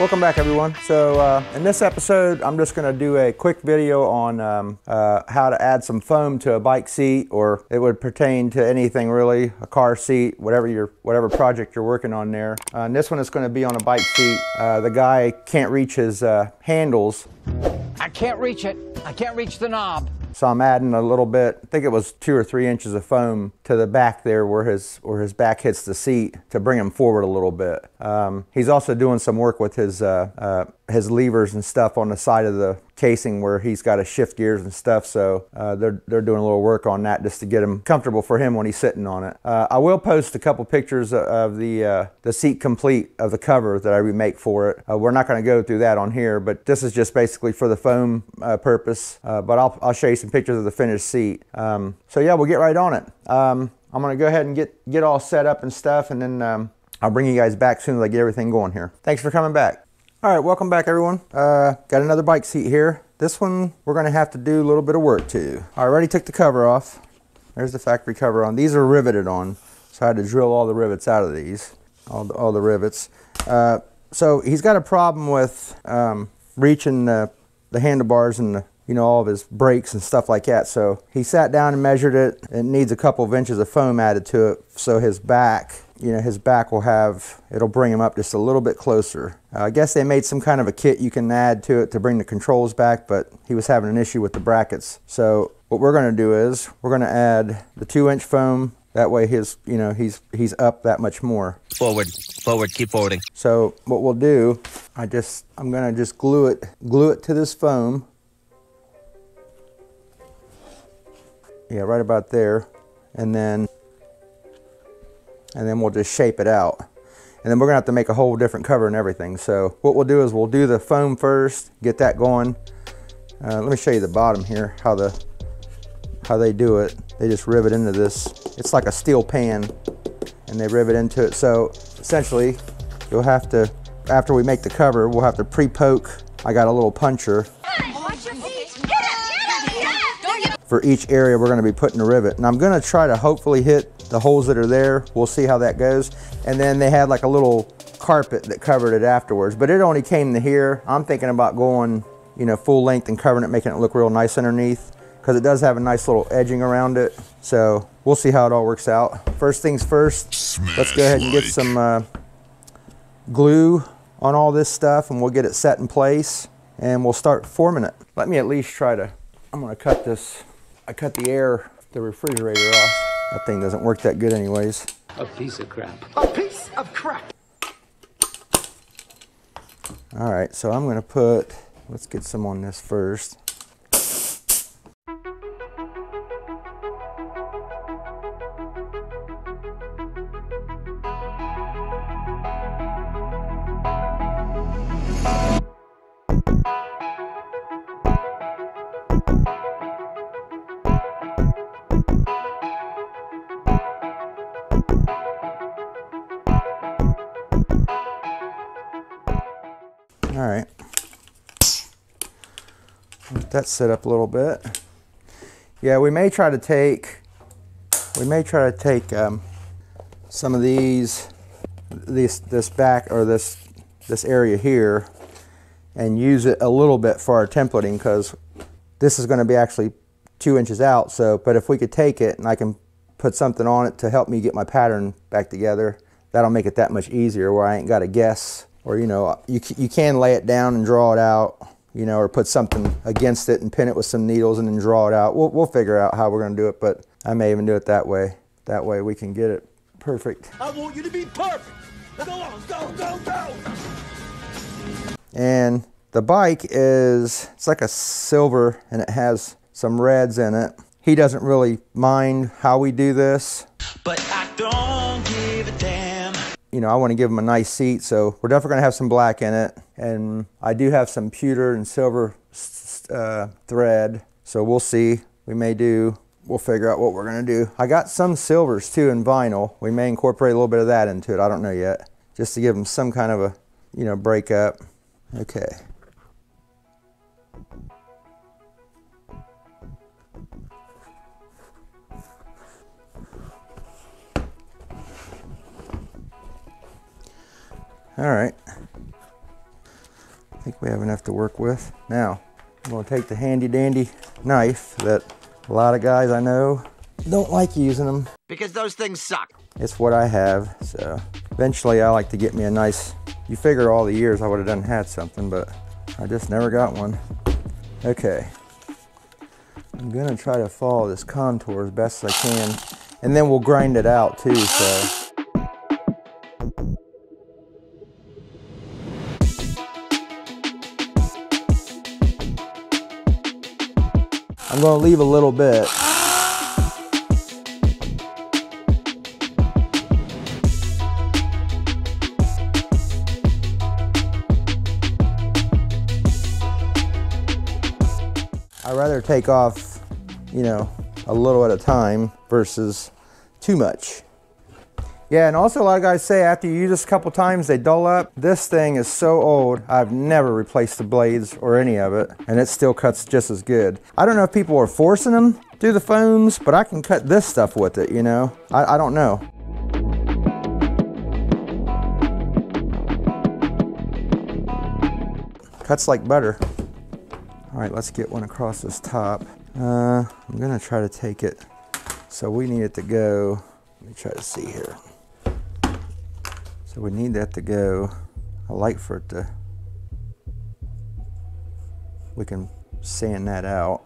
Welcome back, everyone. So in this episode, I'm just going to do a quick video on how to add some foam to a bike seat, or it would pertain to anything really, a car seat, whatever project you're working on there. And this one is going to be on a bike seat. The guy can't reach his handles. I can't reach it. I can't reach the knob. So I'm adding a little bit, I think it was 2 or 3 inches of foam to the back there where his back hits the seat to bring him forward a little bit. He's also doing some work with his levers and stuff on the side of the casing where he's got to shift gears and stuff. So they're doing a little work on that just to get him comfortable for him when he's sitting on it. I will post a couple pictures of the seat complete of the cover that I remake for it. We're not going to go through that on here, but this is just basically for the foam purpose. But I'll show you some pictures of the finished seat. So yeah, we'll get right on it. I'm going to go ahead and get all set up and stuff, and then I'll bring you guys back as soon as I get everything going here. Thanks for coming back. All right, welcome back, everyone. Got another bike seat here. This one we're going to have to do a little bit of work to. I already took the cover off. There's the factory cover on. These are riveted on, so I had to drill all the rivets out of these, all the rivets. So he's got a problem with reaching the handlebars and all of his brakes and stuff like that. So he sat down and measured it. It needs a couple of inches of foam added to it, so his back, his back it'll bring him up just a little bit closer. I guess they made some kind of a kit you can add to it to bring the controls back, but he was having an issue with the brackets. So what we're going to do is we're going to add the 2-inch foam. That way he's up that much more. Forward, keep forwarding. So what we'll do, I'm going to just glue it to this foam. Yeah, right about there, and then we'll just shape it out. And then we're gonna have to make a whole different cover and everything. So what we'll do is we'll do the foam first, get that going. Let me show you the bottom here, how they do it. They just rivet into this. It's like a steel pan, and they rivet into it. So essentially, you'll have to, after we make the cover, we'll have to pre-poke. I got a little puncher. For each area we're going to be putting a rivet, and I'm going to try to hopefully hit the holes that are there. We'll see how that goes. And then they had like a little carpet that covered it afterwards, but it only came to here. I'm thinking about going full length and covering it, making it look real nice underneath, because it does have a nice little edging around it. So we'll see how it all works out. First things first, let's go ahead and get some glue on all this stuff, and we'll get it set in place, and we'll start forming it. Let me at least try to, I'm going to cut this. I cut the refrigerator off. That thing doesn't work that good anyways. A piece of crap. A piece of crap. All right, so I'm gonna let's get some on this first. All right, let that set up a little bit. Yeah, we may try to take some of this back, or this area here, and use it a little bit for our templating, because this is going to be actually 2 inches out. So, but if we could take it and I can put something on it to help me get my pattern back together, that'll make it that much easier, where I ain't got to guess. Or you can lay it down and draw it out, or put something against it and pin it with some needles and then draw it out. We'll figure out how we're going to do it, but I may even do it that way. That way we can get it perfect. I want you to be perfect. Go on, go. And the bike it's like a silver, and it has some reds in it. He doesn't really mind how we do this, But I don't give a damn. I want to give him a nice seat, so we're definitely going to have some black in it. And I do have some pewter and silver thread, so we'll see. We'll figure out what we're going to do. I got some silvers too in vinyl. We may incorporate a little bit of that into it. I don't know yet, just to give him some kind of a break up. Okay. All right. think we have enough to work with. Now, I'm gonna take the handy dandy knife that a lot of guys I know don't like using them. Because those things suck. It's what I have, so eventually I like to get me a nice, you figure all the years I would have done had something, but I just never got one. Okay, I'm gonna try to follow this contour as best as I can, and then we'll grind it out too, so. I'm gonna leave a little bit. I'd rather take off, you know, a little at a time versus too much. Yeah, and also a lot of guys say after you use this a couple times, they dull up. This thing is so old, I've never replaced the blades or any of it, and it still cuts just as good. I don't know if people are forcing them through the foams, but I can cut this stuff with it, you know? I don't know. Cuts like butter. All right, let's get one across this top. I'm gonna try to take it, so we need it to go, let me try to see here. So we need that to go, I like for it to, we can sand that out.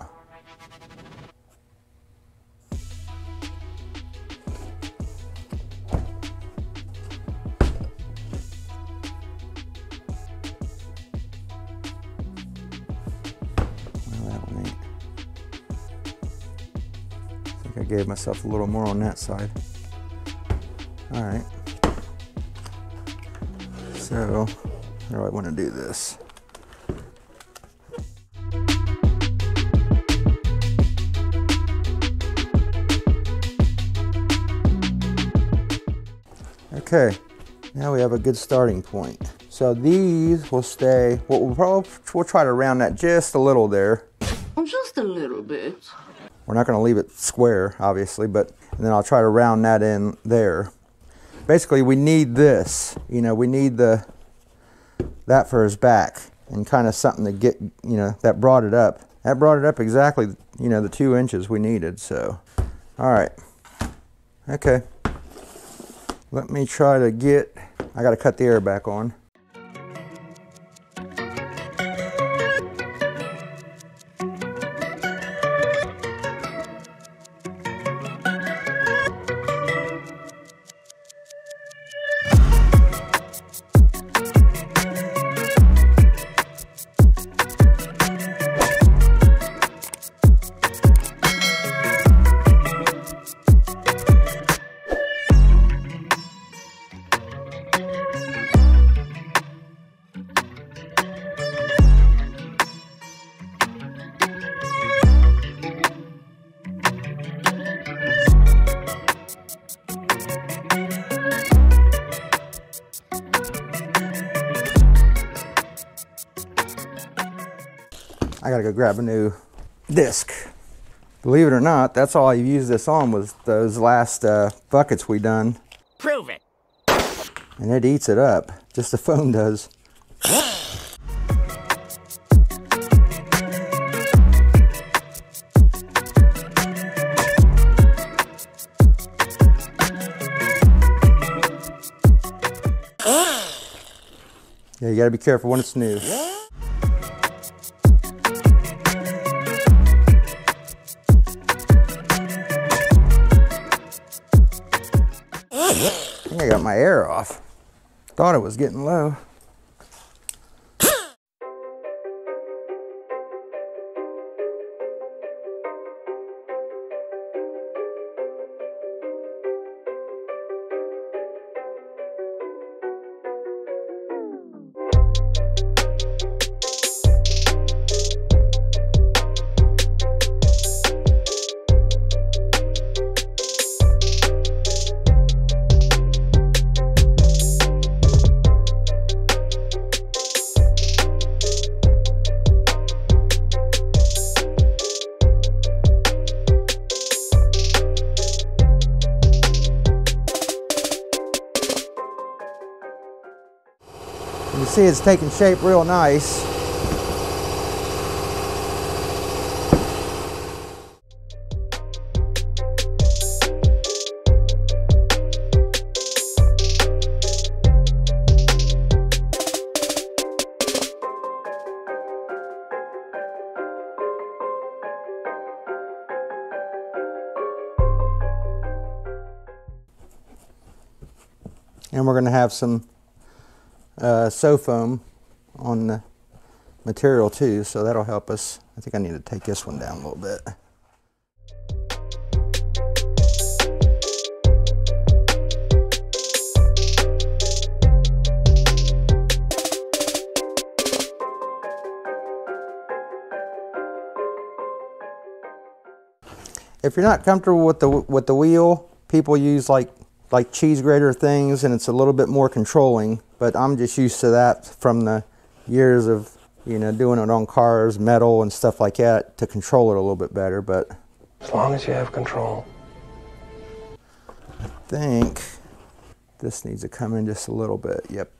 Well, that one ain't. I think I gave myself a little more on that side. All right. So, how do I want to do this? Okay, now we have a good starting point. So these will stay, we'll try to round that just a little there. Just a little bit. We're not going to leave it square, obviously, but and then I'll try to round that in there. Basically, we need this, you know, we need that for his back and kind of something to get, you know, that brought it up. That brought it up exactly, you know, the 2 inches we needed, so. All right, okay. Let me try to get, I got to cut the air back on. I gotta go grab a new disc. Believe it or not, that's all I used this on was those last buckets we done. Prove it. And it eats it up, just the foam does. Yeah, you gotta be careful when it's new. I think I got my air off. Thought it was getting low. You see it's taking shape real nice. And we're going to have some HowToFoam on the material too, so that'll help us. I think I need to take this one down a little bit. If you're not comfortable with the wheel, people use like cheese grater things, and it's a little bit more controlling, but I'm just used to that from the years of, you know, doing it on cars, metal and stuff like that, to control it a little bit better. But As long as you have control. I think this needs to come in just a little bit. Yep.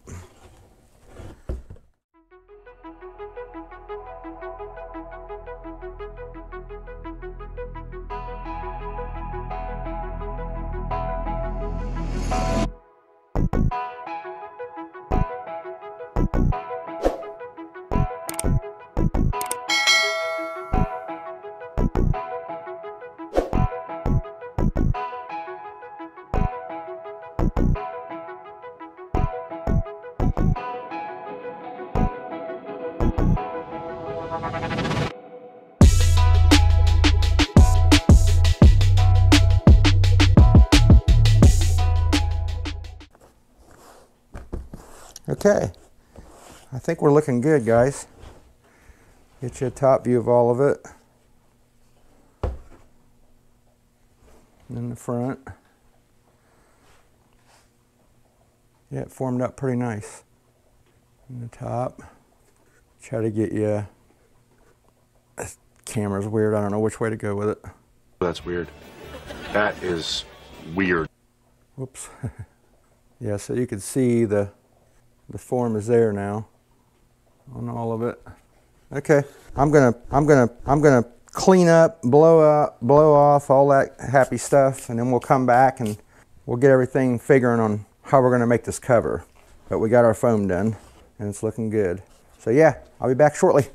Okay, I think we're looking good, guys. Get you a top view of all of it. In the front. Yeah, it formed up pretty nice. In the top. Try to get you... This camera's weird, I don't know which way to go with it. That's weird. That is weird. Whoops. Yeah, so you can see the form is there now on all of it. Okay, I'm gonna clean up, blow off all that happy stuff, and then we'll come back and we'll get everything figuring on how we're gonna make this cover. But we got our foam done and it's looking good. So yeah, I'll be back shortly.